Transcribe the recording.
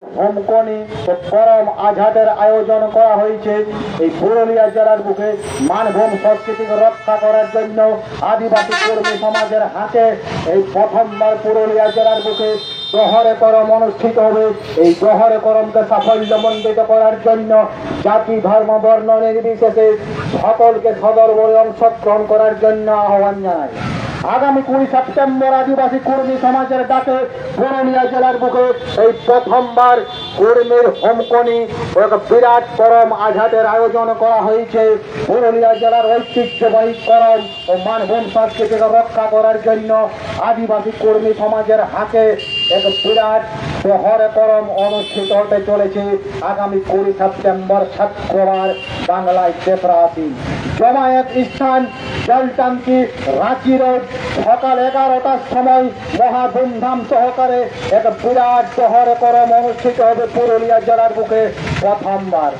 হোমকনি ও করম আঝাদের আয়োজন করা হয়েছে এই পুরুলিয়া জেলার বুকে মানভূম সংস্কৃতিকে রক্ষা করার জন্য আদিবাসী কর্মী সমাজের হাতে এই প্রথমবার পুরুলিয়া জেলার বুকে জহরে করম অনুষ্ঠিত হবে। এই জহরে করমকে সাফল্যমণ্ডিত করার জন্য জাতি ধর্ম বর্ণ নির্বিশেষে সকলকে সদর্পে অংশগ্রহণ করার জন্য আহ্বান জানাই। আগামী 20 সেপ্টেম্বর আদিবাসী কর্মী সমাজের ডাকে পুরুলিয়া জেলার বুকে এই প্রথমবার কর্মীর হোমকনি এক বিরাট করম আঘাতের আয়োজন করা হয়েছে। পুরুলিয়া জেলার ঐতিহ্যবাহী করম ও মানভূম সংস্কৃতিকে রক্ষা করার জন্য আদিবাসী কর্মী সমাজের হাতে এক বিরাট জহরে করম অনুষ্ঠিত হতে চলেছে আগামী 20 সেপ্টেম্বর শুক্রবার বাংলায় দেশরাশি। জমায়েত স্থান জলটাঙ্কি রাঁচি রোড সকাল 11টার সময় মহা ধুমধাম সহকারে এক বিরাট জহরে করম অনুষ্ঠিত হবে পুরুলিয়া জেলার বুকে প্রথমবার।